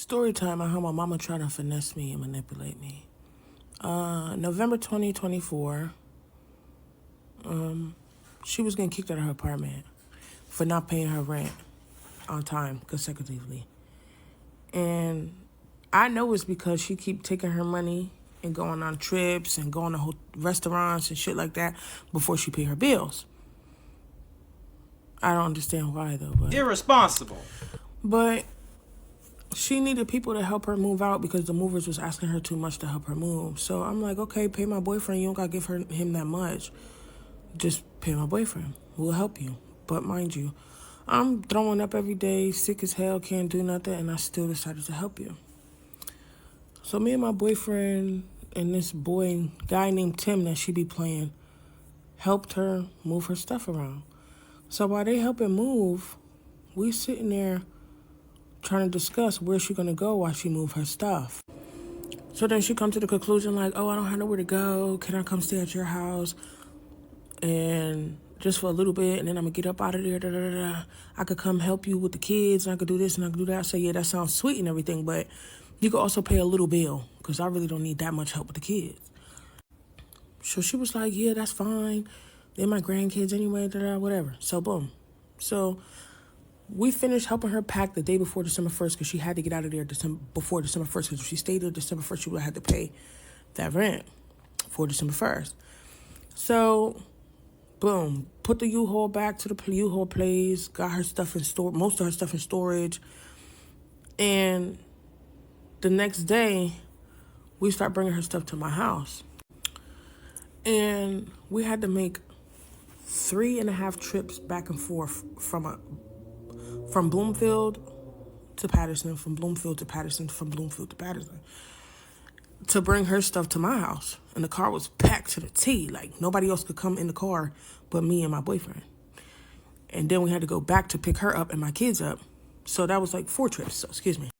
Story time on how my mama tried to finesse me and manipulate me. November 2024, she was getting kicked out of her apartment for not paying her rent on time consecutively. And I know it's because she keep taking her money and going on trips and going to restaurants and shit like that before she pay her bills. I don't understand why though. But irresponsible. But she needed people to help her move out because the movers was asking her too much to help her move. So I'm like, okay, pay my boyfriend. You don't gotta give him that much. Just pay my boyfriend. We'll help you. But mind you, I'm throwing up every day, sick as hell, can't do nothing, and I still decided to help you. So me and my boyfriend and this guy named Tim that she be playing, helped her move her stuff around. So while they helping move, we sitting there trying to discuss where she gonna go while she move her stuff. So then she come to the conclusion like, oh, I don't have nowhere to go. Can I come stay at your house? And just for a little bit, and then I'm gonna get up out of there. Da, da, da, da. I could come help you with the kids, and I could do this and I could do that. I say, yeah, that sounds sweet and everything, but you could also pay a little bill because I really don't need that much help with the kids. So she was like, yeah, that's fine. They're my grandkids anyway, da, da, whatever. So boom. So we finished helping her pack the day before December 1st because she had to get out of there before December 1st because if she stayed there December 1st, she would have had to pay that rent for December 1st. So, boom, put the U-Haul back to the U-Haul place, got her stuff in most of her stuff in storage. And the next day, we start bringing her stuff to my house. And we had to make 3.5 trips back and forth from Bloomfield to Patterson, from Bloomfield to Patterson, from Bloomfield to Patterson, to bring her stuff to my house. And the car was packed to the T. Like, nobody else could come in the car but me and my boyfriend. And then we had to go back to pick her up and my kids up. So that was like 4 trips, so excuse me.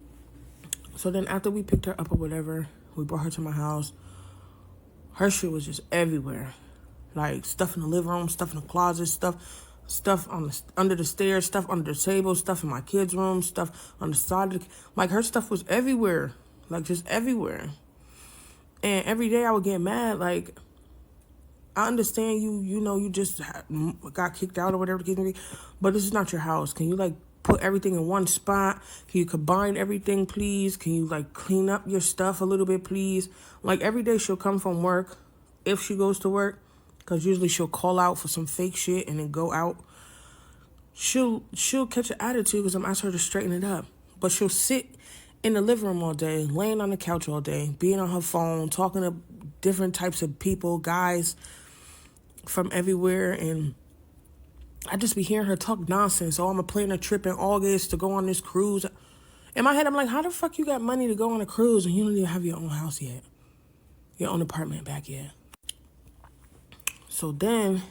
So then after we picked her up or whatever, we brought her to my house. Her shit was just everywhere. Like, stuff in the living room, stuff in the closet, stuff under the stairs, stuff under the table, stuff in my kids' room, stuff on the side of like, her stuff was everywhere. Like, just everywhere. And every day I would get mad. Like, I understand you just got kicked out or whatever the case may be, but this is not your house. Can you, like, put everything in one spot? Can you combine everything, please? Can you, like, clean up your stuff a little bit, please? Like, every day she'll come from work, if she goes to work, because usually she'll call out for some fake shit and then go out. She'll catch an attitude because I'm asking her to straighten it up. But she'll sit in the living room all day, laying on the couch all day, being on her phone, talking to different types of people, guys from everywhere. And I just be hearing her talk nonsense. Oh, I'm going to plan a trip in August to go on this cruise. In my head, I'm like, how the fuck you got money to go on a cruise and you don't even have your own house yet? Your own apartment back yet? So then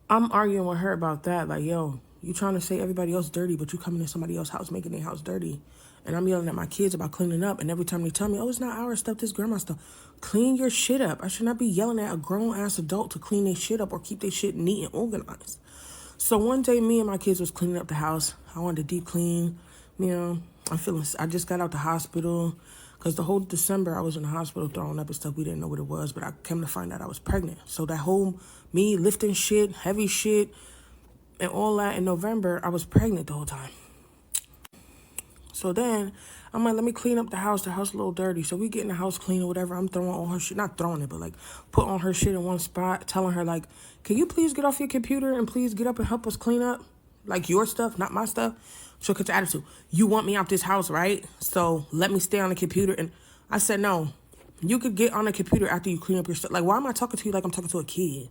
I'm arguing with her about that. Like, yo, you trying to say everybody else dirty, but you coming to somebody else's house making their house dirty. And I'm yelling at my kids about cleaning up. And every time they tell me, oh, it's not our stuff, this grandma's stuff. Clean your shit up. I should not be yelling at a grown-ass adult to clean their shit up or keep their shit neat and organized. So one day, me and my kids was cleaning up the house. I wanted to deep clean. I just got out the hospital. Because the whole December, I was in the hospital throwing up and stuff. We didn't know what it was, but I came to find out I was pregnant. So that whole me lifting shit, heavy shit, and all that in November, I was pregnant the whole time. So then, I'm like, let me clean up the house. The house a little dirty. So we getting the house clean or whatever. I'm throwing all her shit. Not throwing it, but like put all her shit in one spot. Telling her like, can you please get off your computer and please get up and help us clean up? Like your stuff, not my stuff. She'll catch attitude. You want me out this house, right? So let me stay on the computer. And I said, no, you could get on the computer after you clean up your stuff. Like, why am I talking to you like I'm talking to a kid?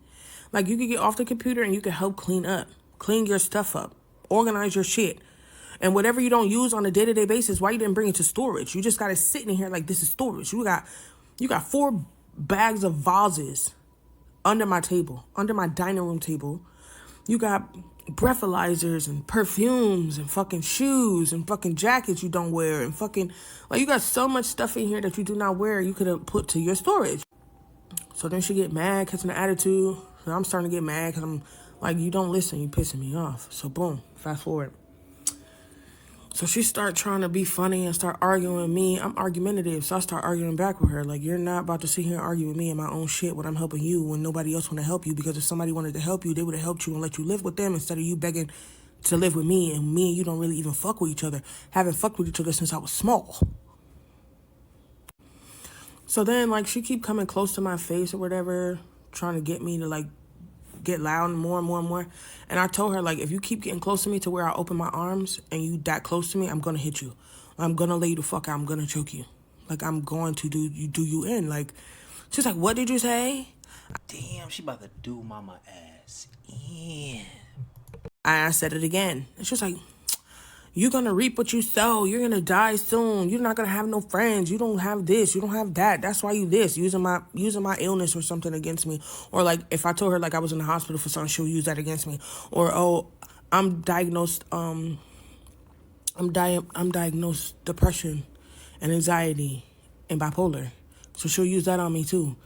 Like, you could get off the computer and you could help clean up. Clean your stuff up. Organize your shit. And whatever you don't use on a day-to-day basis, why you didn't bring it to storage? You just got it sitting in here like this is storage. You got 4 bags of vases under my table, under my dining room table. You got breathalyzers and perfumes and fucking shoes and fucking jackets you don't wear and fucking, like, you got so much stuff in here that you do not wear you could have put to your storage. So then she get mad, catching an attitude. And I'm starting to get mad because I'm like, you don't listen, you pissing me off. So boom, fast forward. So she start trying to be funny and start arguing with me. I'm argumentative, so I start arguing back with her. Like, you're not about to sit here and argue with me in my own shit when I'm helping you when nobody else want to help you. Because if somebody wanted to help you, they would have helped you and let you live with them instead of you begging to live with me. And me and you don't really even fuck with each other. Haven't fucked with each other since I was small. So then, like, she keep coming close to my face or whatever, trying to get me to, like, get loud and more and more and more. And I told her, like, if you keep getting close to me to where I open my arms and you that close to me, I'm gonna hit you. I'm gonna lay you the fuck out. I'm gonna choke you. Like, I'm going to do you in. Like, she's like, what did you say? Damn, she about to do mama ass in. I said it again. And she was like, you're gonna reap what you sow. You're gonna die soon. You're not gonna have no friends. You don't have this. You don't have that. That's why you this. Using my illness or something against me. Or like if I told her like I was in the hospital for something, she'll use that against me. Or I'm diagnosed I'm diagnosed depression and anxiety and bipolar. So she'll use that on me too.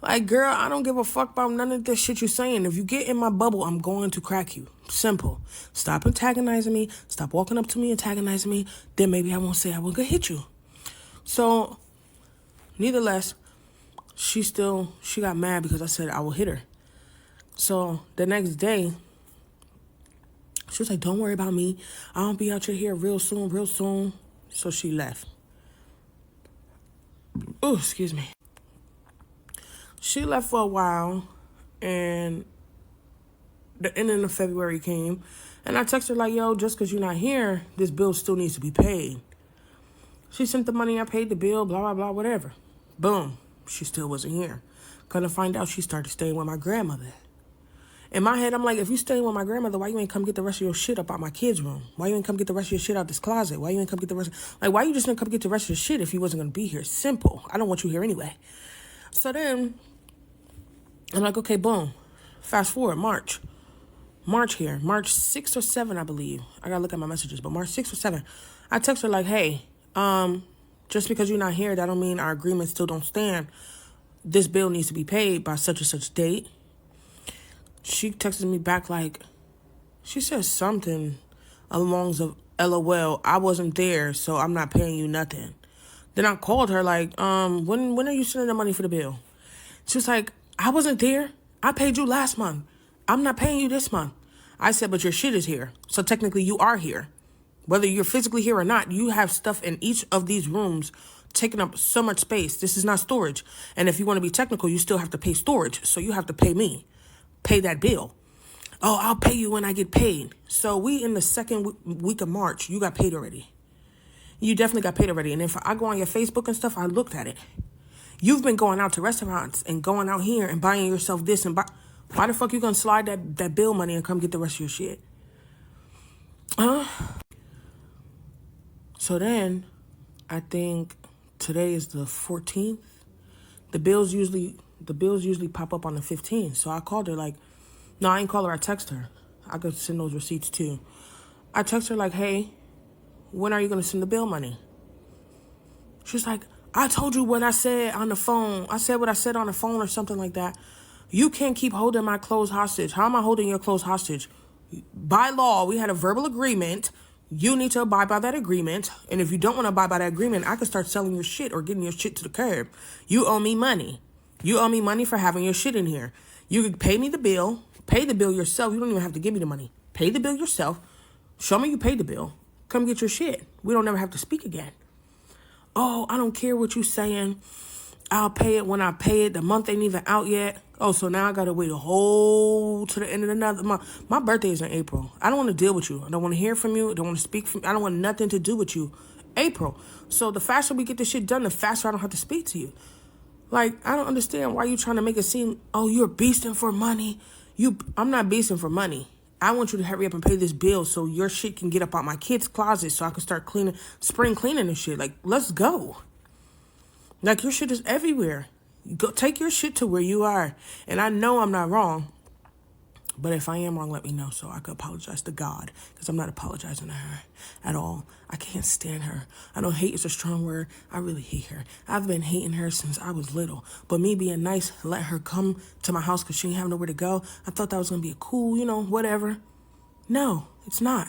Like, girl, I don't give a fuck about none of this shit you're saying. If you get in my bubble, I'm going to crack you. Simple. Stop antagonizing me. Stop walking up to me, antagonizing me. Then maybe I won't say I will go hit you. So, nevertheless, she got mad because I said I will hit her. So, the next day, she was like, don't worry about me. I'll be out your here real soon, real soon. So she left. Oh, excuse me. She left for a while, and the ending of February came, and I texted her like, yo, just because you're not here, this bill still needs to be paid. She sent the money, I paid the bill, blah, blah, blah, whatever. Boom. She still wasn't here. Couldn't find out she started staying with my grandmother. In my head, I'm like, if you staying with my grandmother, why you ain't come get the rest of your shit up out my kid's room? Why you ain't come get the rest of your shit out this closet? Why you ain't come get the rest? Why you just didn't come get the rest of your shit if you wasn't going to be here? Simple. I don't want you here anyway. So then, I'm like, okay, boom. Fast forward, March here. March 6th or 7th, I believe. I gotta look at my messages, but March 6th or 7th. I text her like, hey, just because you're not here, that don't mean our agreement still don't stand. This bill needs to be paid by such and such date. She texted me back like, she said something along the LOL, I wasn't there, so I'm not paying you nothing. Then I called her like, when are you sending the money for the bill? She was like, I wasn't there. I paid you last month. I'm not paying you this month. I said, but your shit is here. So technically you are here. Whether you're physically here or not, you have stuff in each of these rooms taking up so much space. This is not storage. And if you want to be technical, you still have to pay storage. So you have to pay me. Pay that bill. Oh, I'll pay you when I get paid. So we in the second week of March, you got paid already. You definitely got paid already. And if I go on your Facebook and stuff, I looked at it. You've been going out to restaurants and going out here and buying yourself this and buy. Why the fuck you gonna slide that bill money and come get the rest of your shit? So then, I think today is the 14th. The bills usually pop up on the 15th. So I called her like, no, I ain't call her. I text her. I could send those receipts too. I text her like, hey, when are you gonna send the bill money? She's like, I told you what I said on the phone. I said what I said on the phone or something like that. You can't keep holding my clothes hostage. How am I holding your clothes hostage? By law, we had a verbal agreement. You need to abide by that agreement. And if you don't want to abide by that agreement, I could start selling your shit or getting your shit to the curb. You owe me money. You owe me money for having your shit in here. You could pay me the bill. Pay the bill yourself. You don't even have to give me the money. Pay the bill yourself. Show me you paid the bill. Come get your shit. We don't never have to speak again. Oh, I don't care what you're saying. I'll pay it when I pay it. The month ain't even out yet. Oh, so now I got to wait to the end of another month. My birthday is in April. I don't want to deal with you. I don't want to hear from you. I don't want to speak from you. I don't want nothing to do with you. April. So the faster we get this shit done, the faster I don't have to speak to you. Like, I don't understand why you trying to make it seem, oh, you're beasting for money. I'm not beasting for money. I want you to hurry up and pay this bill so your shit can get up out my kid's closet so I can start spring cleaning and shit. Like, let's go. Like, your shit is everywhere. Go take your shit to where you are. And I know I'm not wrong. But if I am wrong, let me know so I can apologize to God. Because I'm not apologizing to her at all. I can't stand her. I know hate is a strong word. I really hate her. I've been hating her since I was little. But me being nice, let her come to my house because she didn't have nowhere to go. I thought that was going to be a cool, whatever. No, it's not.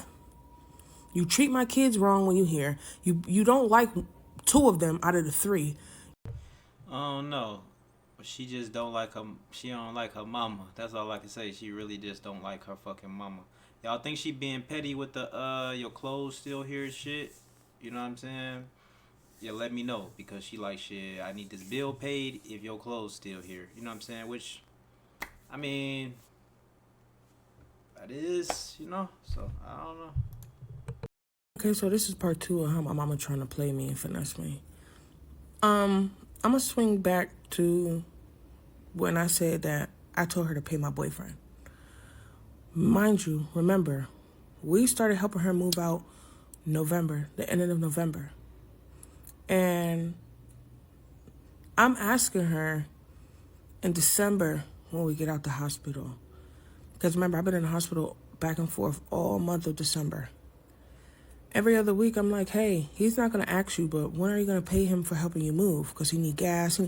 You treat my kids wrong when you here. You don't like 2 of them out of the 3. Oh no. But she just don't like her. She don't like her mama. That's all I can say. She really just don't like her fucking mama. Y'all think she being petty with the your clothes still here shit? You know what I'm saying? Yeah, let me know because she like shit. I need this bill paid if your clothes still here. You know what I'm saying? Which, I mean, that is, So I don't know. Okay, so this is part 2 of how my mama trying to play me and finesse me. I'm gonna swing back to when I said that I told her to pay my boyfriend. Mind you, remember, we started helping her move out November, the end of November. And I'm asking her in December when we get out the hospital. Because remember, I've been in the hospital back and forth all month of December. Every other week, I'm like, hey, he's not going to ask you, but when are you going to pay him for helping you move? Because he need gas.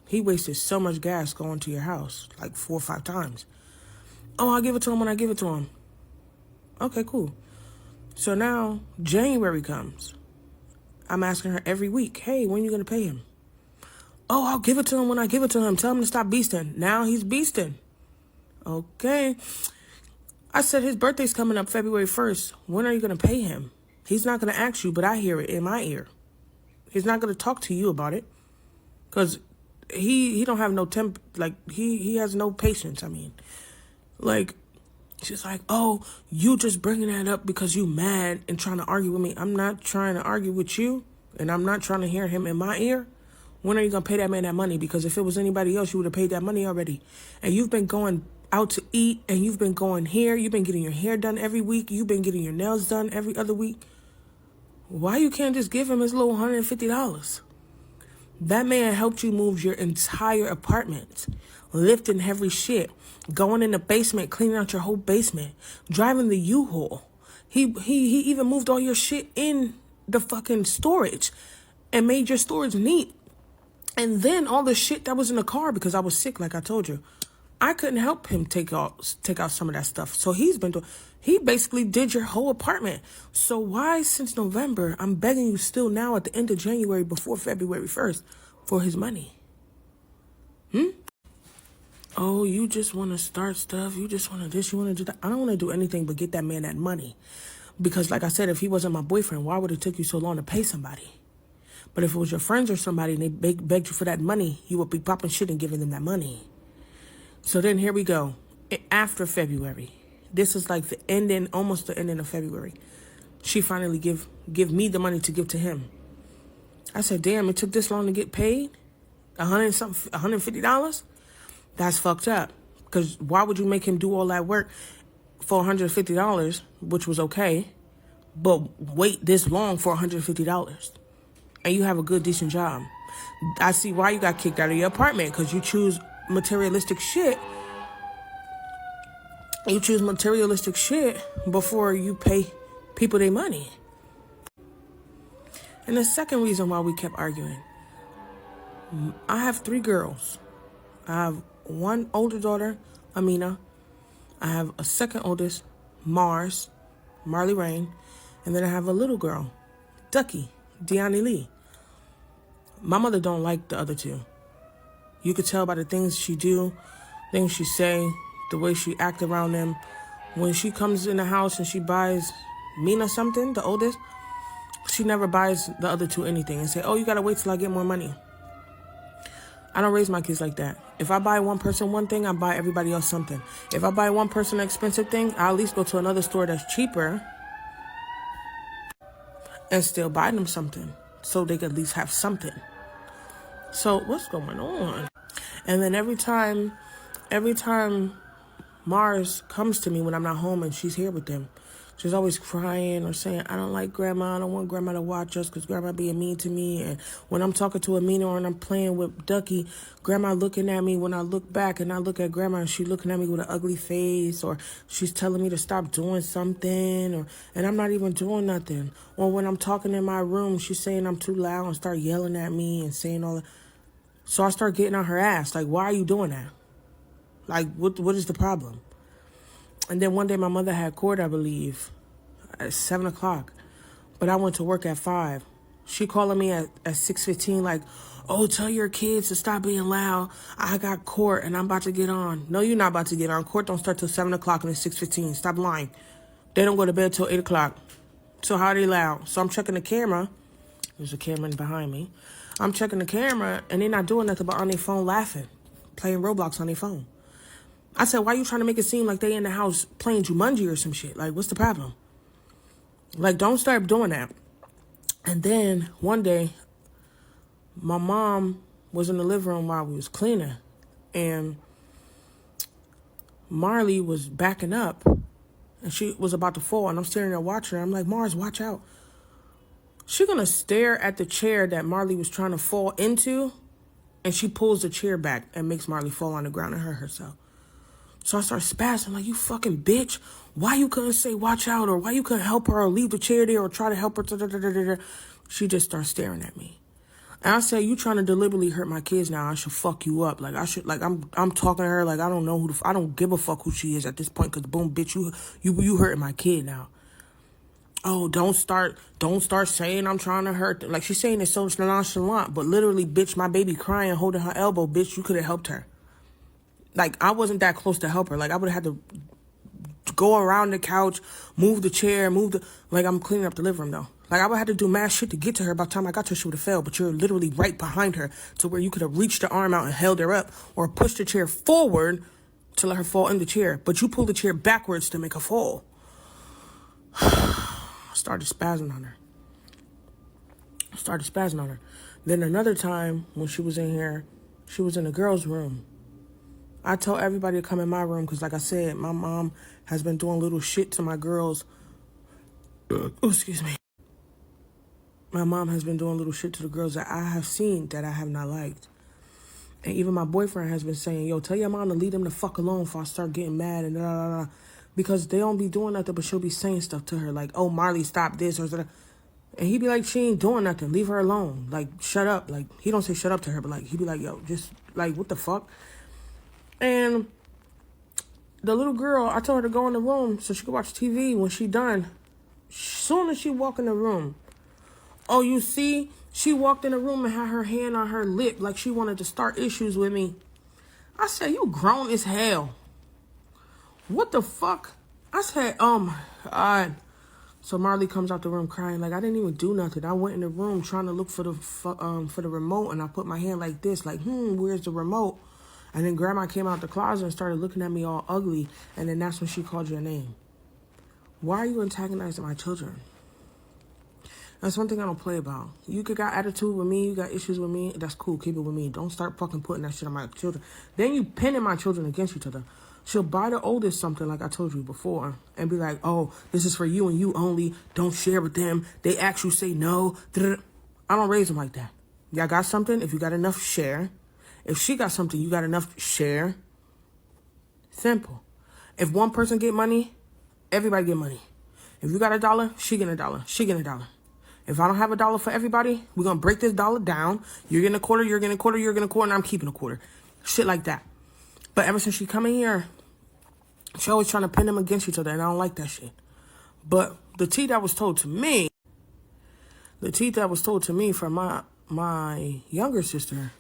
He wasted so much gas going to your house, like 4 or 5 times. Oh, I'll give it to him when I give it to him. Okay, cool. So now January comes. I'm asking her every week, hey, when are you going to pay him? Oh, I'll give it to him when I give it to him. Tell him to stop beasting. Now he's beasting. Okay. I said his birthday's coming up February 1st. When are you going to pay him? He's not going to ask you, but I hear it in my ear. He's not going to talk to you about it. Because he don't have no temp. Like, he has no patience, I mean. Like, she's like, oh, you just bringing that up because you mad and trying to argue with me. I'm not trying to argue with you. And I'm not trying to hear him in my ear. When are you going to pay that man that money? Because if it was anybody else, you would have paid that money already. And you've been going out to eat, and you've been going here. You've been getting your hair done every week. You've been getting your nails done every other week. Why you can't just give him his little $150? That man helped you move your entire apartment, lifting heavy shit, going in the basement, cleaning out your whole basement, driving the U-Haul. He even moved all your shit in the fucking storage and made your storage neat. And then all the shit that was in the car, because I was sick, like I told you, I couldn't help him take out some of that stuff. So he basically did your whole apartment. So why, since November, I'm begging you still now at the end of January before February 1st for his money? Oh, you just want to start stuff. You just want to this, you want to do that. I don't want to do anything but get that man that money. Because like I said, if he wasn't my boyfriend, why would it take you so long to pay somebody? But if it was your friends or somebody and they begged you for that money, you would be popping shit and giving them that money. So then here we go. After February, this is like almost the ending of February. She finally give me the money to give to him. I said, damn, it took this long to get paid? $150? That's fucked up. Because why would you make him do all that work for $150, which was okay, but wait this long for $150? And you have a good, decent job. I see why you got kicked out of your apartment, because you choose materialistic shit. You choose materialistic shit before you pay people their money. And the second reason why we kept arguing, I have 3 girls. I have one older daughter, Amina. I have a second oldest, Marley Rain. And then I have a little girl, Ducky, Deanne Lee. My mother don't like the other 2. You could tell by the things she do, things she say, the way she act around them. When she comes in the house and she buys Mina something, the oldest, she never buys the other 2 anything and say, oh, you gotta wait till I get more money. I don't raise my kids like that. If I buy one person one thing, I buy everybody else something. If I buy one person an expensive thing, I at least go to another store that's cheaper and still buy them something so they could at least have something. So what's going on? And then every time Mars comes to me when I'm not home and she's here with them, she's always crying or saying, I don't like grandma. I don't want grandma to watch us because grandma being mean to me. And when I'm talking to Amina or when I'm playing with Ducky, grandma looking at me when I look back and I look at grandma and she looking at me with an ugly face, or she's telling me to stop doing something, and I'm not even doing nothing. Or when I'm talking in my room, she's saying I'm too loud and start yelling at me and saying all that. So I start getting on her ass. Like, why are you doing that? Like, what is the problem? And then one day my mother had court, I believe. at 7 o'clock. But I went to work at 5. She calling me at 6:15 like, oh, tell your kids to stop being loud. I got court and I'm about to get on. No, you're not about to get on. Court don't start till 7 o'clock and it's 6:15. Stop lying. They don't go to bed till 8 o'clock. So how are they loud? So I'm checking the camera. There's a camera behind me. I'm checking the camera and they're not doing nothing but on their phone laughing, playing Roblox on their phone. I said, why you trying to make it seem like they in the house playing Jumanji or some shit? Like, what's the problem? Like, don't start doing that. And then one day, my mom was in the living room while we was cleaning. And Marley was backing up. And she was about to fall. And I'm standing there watching her. I'm like, Mars, watch out. She gonna stare at the chair that Marley was trying to fall into. And she pulls the chair back and makes Marley fall on the ground and hurt herself. So I start spazzing like, you fucking bitch. Why you couldn't say watch out, or why you couldn't help her or leave the chair there or try to help her? She just starts staring at me. And I say, you trying to deliberately hurt my kids now. I should fuck you up. Like, I should, like, I'm talking to her like I don't know who I don't give a fuck who she is at this point, because boom, bitch, you hurting my kid now. Oh, don't start saying I'm trying to hurt them. Like, she's saying it so nonchalant, but literally, bitch, my baby crying, holding her elbow, bitch, you could have helped her. Like, I wasn't that close to help her. Like, I would have had to go around the couch, move the chair, like, I'm cleaning up the living room, though. Like, I would have to do mad shit to get to her. By the time I got to her, she would have fell. But you're literally right behind her to where you could have reached the arm out and held her up, or pushed the chair forward to let her fall in the chair. But you pulled the chair backwards to make her fall. I started spazzing on her. Then another time when she was in here, she was in the girls' room. I told everybody to come in my room because, like I said, my mom has been doing little shit to my girls. Excuse me. My mom has been doing little shit to the girls that I have seen that I have not liked. And even my boyfriend has been saying, yo, tell your mom to leave them the fuck alone before I start getting mad and da. Because they don't be doing nothing, but she'll be saying stuff to her like, oh, Marley, stop this or that. And he be like, she ain't doing nothing. Leave her alone. Like, shut up. Like, he don't say shut up to her, but like, he be like, yo, just like, what the fuck? And the little girl, I told her to go in the room so she could watch TV when she done. Soon as she walk in the room, oh, you see, she walked in the room and had her hand on her lip like she wanted to start issues with me. I said, you grown as hell. What the fuck? I said, oh my God. So Marley comes out the room crying like, I didn't even do nothing. I went in the room trying to look for the remote, and I put my hand like this, like, where's the remote? And then Grandma came out the closet and started looking at me all ugly. And then that's when she called your name. Why are you antagonizing my children? That's one thing I don't play about. You could got attitude with me. You got issues with me. That's cool. Keep it with me. Don't start fucking putting that shit on my children. Then you pinning my children against each other. She'll buy the oldest something like I told you before and be like, oh, this is for you and you only. Don't share with them. They ask you, say no. I don't raise them like that. Y'all got something? If you got enough, share. If she got something, you got enough, share. Simple. If one person get money, everybody get money. If you got $1, she get $1. She get $1. If I don't have $1 for everybody, we're going to break this dollar down. You're getting a quarter, you're getting a quarter, you're getting a quarter, and I'm keeping a quarter. Shit like that. But ever since she come in here, she always trying to pin them against each other, and I don't like that shit. But the tea that was told to me from my younger sister,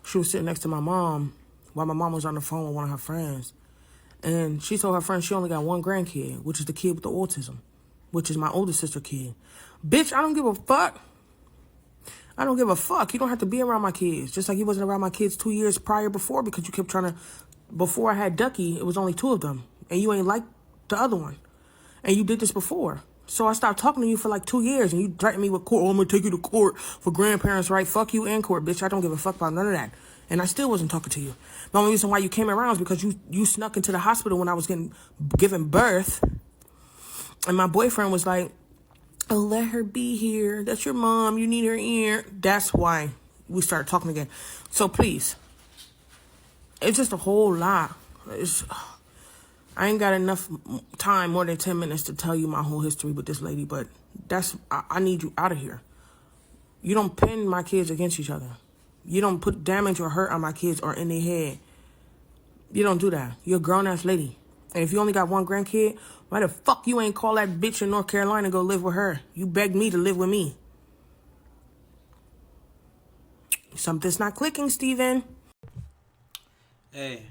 she was sitting next to my mom while my mom was on the phone with one of her friends. And she told her friend she only got one grandkid, which is the kid with the autism, which is my older sister kid. Bitch, I don't give a fuck. I don't give a fuck. You don't have to be around my kids. Just like you wasn't around my kids 2 years prior before because you kept trying to... Before I had Ducky, it was only 2 of them. And you ain't like the other one. And you did this before. So I stopped talking to you for like 2 years and you threatened me with court. Oh, I'm going to take you to court for grandparents' right. Fuck you in court, bitch. I don't give a fuck about none of that. And I still wasn't talking to you. The only reason why you came around is because you snuck into the hospital when I was giving birth. And my boyfriend was like, oh, let her be here. That's your mom. You need her ear. That's why we started talking again. So please, it's just a whole lot. I ain't got enough time, more than 10 minutes, to tell you my whole history with this lady, but I need you out of here. You don't pin my kids against each other. You don't put damage or hurt on my kids or in their head. You don't do that. You're a grown-ass lady. And if you only got one grandkid, Why the fuck you ain't call that bitch in North Carolina and go live with her? You begged me to live with me. Something's not clicking, Steven. Hey,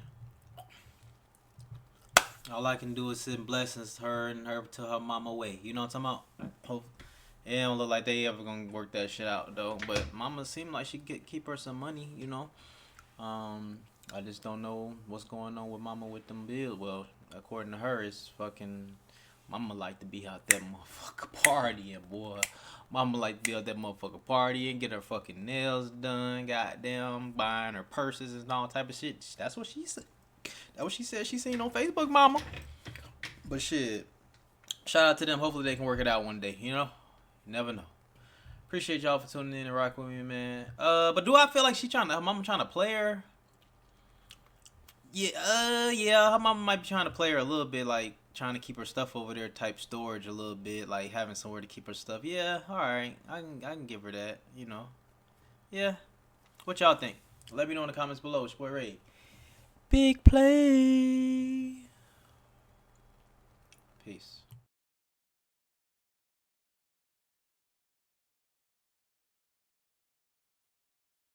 all I can do is send blessings to her and her to her mama way. You know what I'm talking about? It don't look like they ever gonna work that shit out though. But mama seemed like she could keep her some money, you know. I just don't know what's going on with mama with them bills. Well, according to her, it's fucking mama like to be out that motherfucker partying, boy. Mama like to be out that motherfucker partying, get her fucking nails done, goddamn, buying her purses and all type of shit. That's what she said. That's what she said she seen on Facebook, mama. But shit, shout out to them. Hopefully they can work it out one day, you know? You never know. Appreciate y'all for tuning in and rocking with me, man. But do I feel like her mama trying to play her? Yeah, her mama might be trying to play her a little bit, like trying to keep her stuff over there, type storage a little bit, like having somewhere to keep her stuff. Yeah, all right, I can give her that, you know. Yeah, what y'all think? Let me know in the comments below. It's your boy Ray. Big play. Peace.